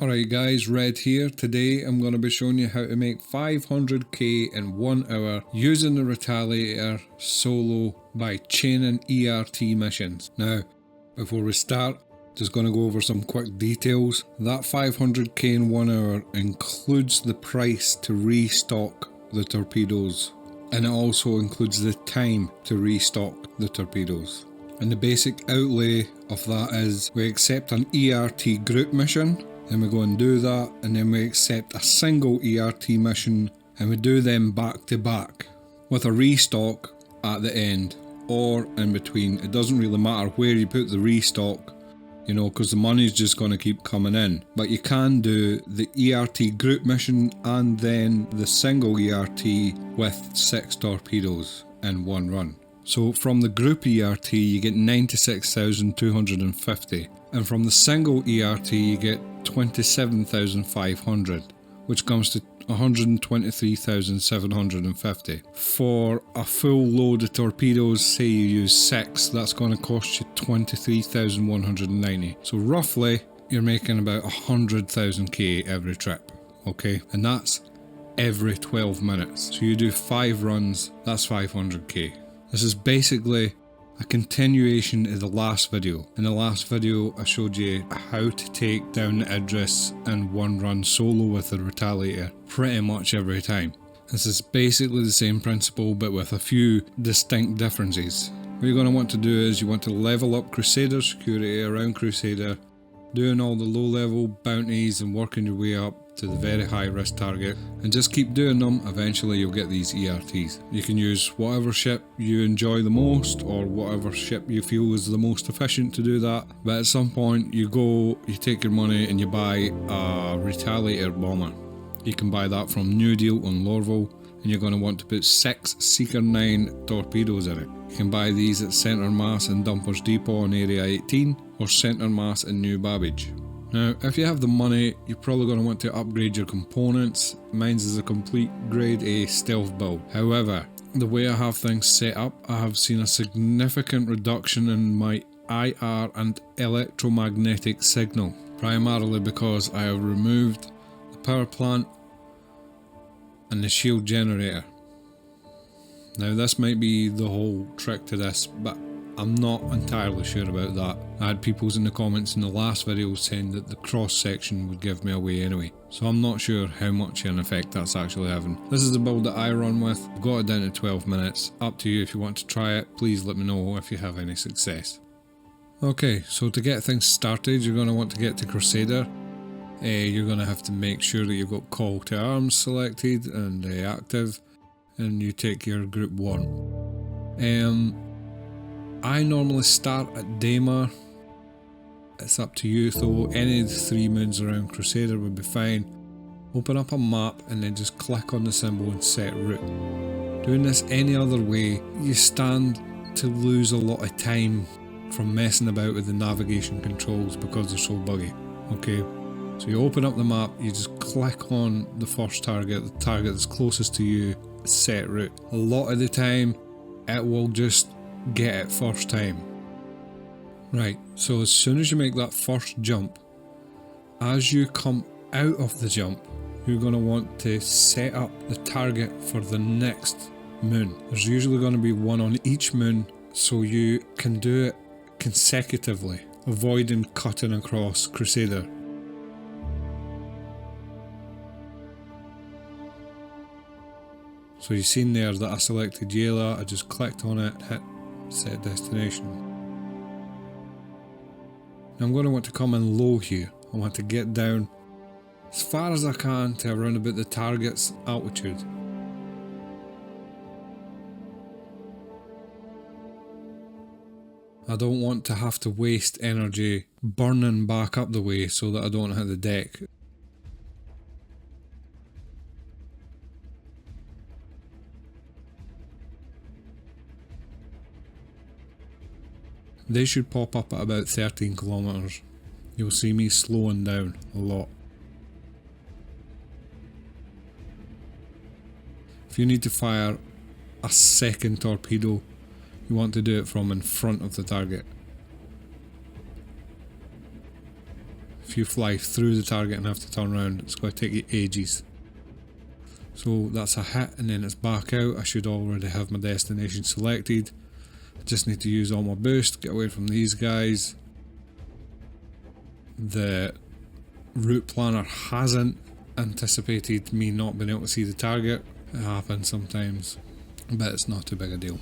Alright guys, Red here. Today I'm going to be showing you how to make 500k in 1 hour using the Retaliator solo by chaining ERT missions. Now, before we start, just going to go over some quick details. That 500k in 1 hour includes the price to restock the torpedoes, and it also includes the time to restock the torpedoes. And the basic outlay of that is we accept an ERT group mission, then we go and do that, and then we accept a single ERT mission and we do them back to back with a restock at the end or in between. It doesn't really matter where you put the restock, you know, because the money's just going to keep coming in. But you can do the ERT group mission and then the single ERT with 6 torpedoes in one run. So from the group ERT you get 96,250, and from the single ERT you get 27,500, which comes to 123,750. For a full load of torpedoes, say you use 6, that's going to cost you 23,190. So roughly you're making about 100,000k every trip, okay? And that's every 12 minutes. So you do 5 runs, that's 500k. This is basically a continuation of the last video. In the last video I showed you how to take down the Idris in 1 run solo with the Retaliator pretty much every time. This is basically the same principle but with a few distinct differences. What you're going to want to do is you want to level up Crusader security around Crusader, doing all the low level bounties and working your way up to the very high risk target, and just keep doing them. Eventually you'll get these ERTs. You can use whatever ship you enjoy the most or whatever ship you feel is the most efficient to do that, but at some point you take your money and you buy a Retaliator bomber. You can buy that from New Deal on Lorville, and you're going to want to put 6 Seeker 9 torpedoes in it. You can buy these at Centre Mass and Dumpers Depot in Area 18 or Centre Mass in New Babbage. Now, if you have the money, you're probably going to want to upgrade your components. Mine's is a complete grade A stealth build. However, the way I have things set up, I have seen a significant reduction in my IR and electromagnetic signal, primarily because I have removed the power plant and the shield generator. Now, this might be the whole trick to this, but I'm not entirely sure about that. I had people in the comments in the last video saying that the cross section would give me away anyway, so I'm not sure how much of an effect that's actually having. This is the build that I run with. I've got it down to 12 minutes. Up to you if you want to try it. Please let me know if you have any success. Okay, so to get things started you're going to want to get to Crusader. You're going to have to make sure that you've got call to arms selected and active, and you take your group 1. I normally start at Daymar. It's up to you though. Any of the 3 moons around Crusader would be fine. Open up a map and then just click on the symbol and set route. Doing this any other way, you stand to lose a lot of time from messing about with the navigation controls because they're so buggy. Okay, so you open up the map, you just click on the first target, the target that's closest to you, set route. A lot of the time it will just get it first time. Right, so as soon as you make that first jump, as you come out of the jump, you're going to want to set up the target for the next moon. There's usually going to be 1 on each moon, so you can do it consecutively, avoiding cutting across Crusader. So you've seen there that I selected Yela, I just clicked on it, hit set destination. Now I'm going to want to come in low here. I want to get down as far as I can to around about the target's altitude. I don't want to have to waste energy burning back up the way so that I don't hit the deck. They should pop up at about 13 kilometers. You'll see me slowing down a lot. If you need to fire a second torpedo, you want to do it from in front of the target. If if you fly through the target and have to turn around, it's going to take you ages. So that's a hit, and then it's back out. I should already have my destination selected. I just need to use all my boost, get away from these guys. The route planner hasn't anticipated me not being able to see the target. It happens sometimes, but it's not too big a deal.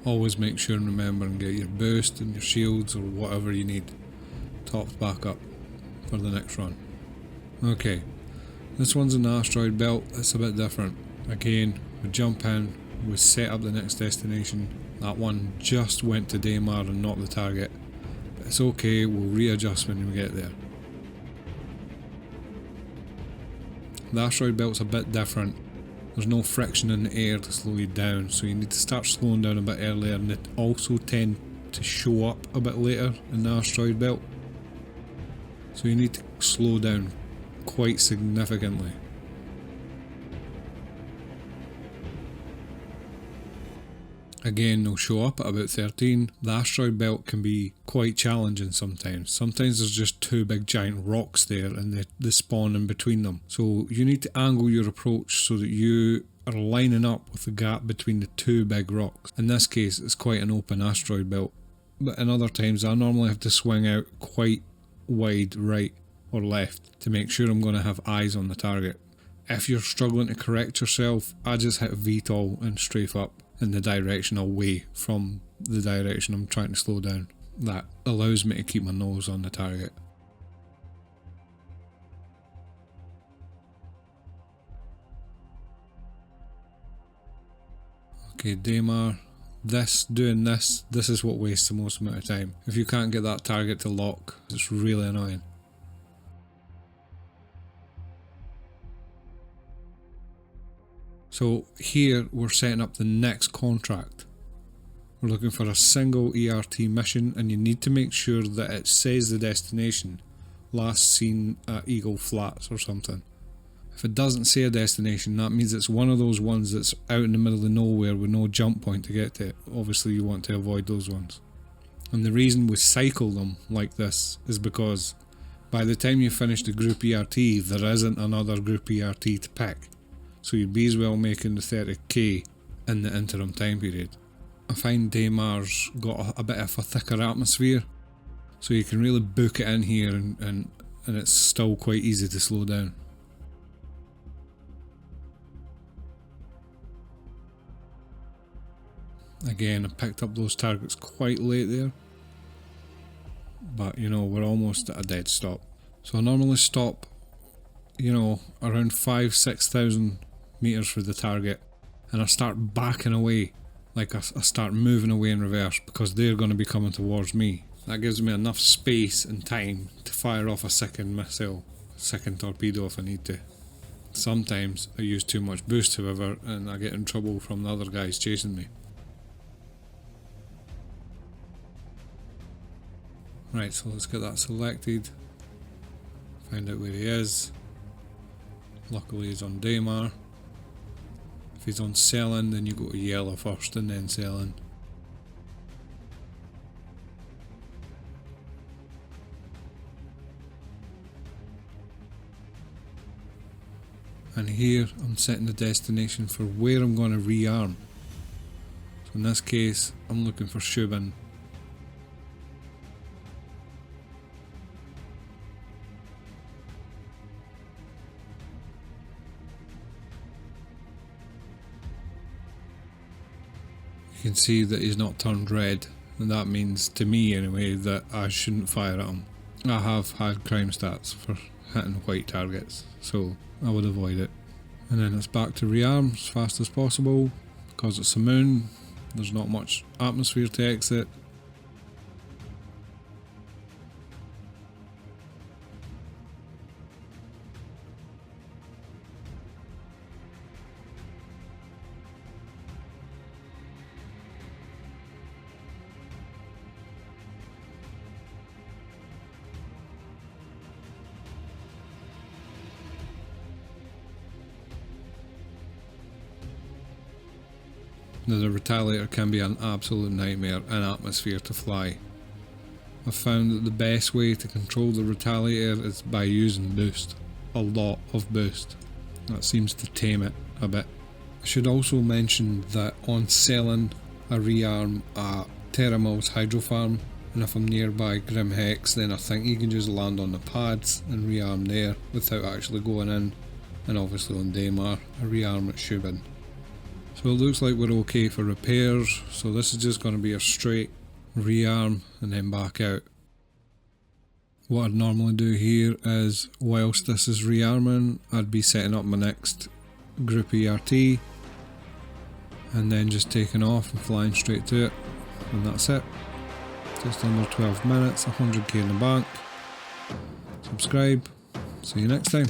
Always make sure and remember and get your boost and your shields or whatever you need topped back up for the next run. Okay, this one's an asteroid belt. It's a bit different. Again, we jump in, we set up the next destination. That one just went to Daymar and not the target, but it's okay, we'll readjust when we get there. The asteroid belt's a bit different. There's no friction in the air to slow you down, so you need to start slowing down a bit earlier, and it also tend to show up a bit later in the asteroid belt. So you need to slow down quite significantly. Again, they'll show up at about 13. The asteroid belt can be quite challenging sometimes. Sometimes there's just two big giant rocks there and they spawn in between them. So you need to angle your approach so that you are lining up with the gap between the two big rocks. In this case, it's quite an open asteroid belt. But in other times, I normally have to swing out quite wide right or left to make sure I'm going to have eyes on the target. If you're struggling to correct yourself, I just hit VTOL and strafe up in the direction away from the direction I'm trying to slow down. That allows me to keep my nose on the target. Okay, Daymar, doing this is what wastes the most amount of time. If you can't get that target to lock, it's really annoying. So here we're setting up the next contract. We're looking for a single ERT mission, and you need to make sure that it says the destination, last seen at Eagle Flats or something. If it doesn't say a destination, that means it's one of those ones that's out in the middle of nowhere with no jump point to get to it. Obviously you want to avoid those ones. And the reason we cycle them like this is because by the time you finish the group ERT, there isn't another group ERT to pick. So you'd be as well making the 30k in the interim time period. I find Daymar's got a bit of a thicker atmosphere, so you can really book it in here and it's still quite easy to slow down. Again, I picked up those targets quite late there, but you know, we're almost at a dead stop. So I normally stop, you know, around 5,000–6,000 meters for the target, and I start backing away, like I start moving away in reverse because they're going to be coming towards me. That gives me enough space and time to fire off a second missile, second torpedo if I need to. Sometimes I use too much boost, however, and I get in trouble from the other guys chasing me. Right, so let's get that selected, find out where he is. Luckily he's on Daymar. If he's on Selin, then you go to yellow first and then Selin. And here I'm setting the destination for where I'm going to rearm. So in this case I'm looking for Showdown. You can see that he's not turned red, and that means, to me anyway, that I shouldn't fire at him. I have had crime stats for hitting white targets, so I would avoid it. And then it's back to rearm as fast as possible. Because it's a moon, there's not much atmosphere to exit. Now the retaliator can be an absolute nightmare in atmosphere to fly. I've found that the best way to control the retaliator is by using boost. A lot of boost. That seems to tame it a bit. I should also mention that on selling a rearm at Terramil's Hydro Farm, and if I'm nearby Grim Hex, then I think you can just land on the pads and rearm there without actually going in, and obviously on Daymar, a rearm at Shubin. So it looks like we're okay for repairs, so this is just going to be a straight rearm and then back out. What I'd normally do here is, whilst this is rearming, I'd be setting up my next group ERT and then just taking off and flying straight to it, and that's it. Just under 12 minutes, 100k in the bank. Subscribe, see you next time.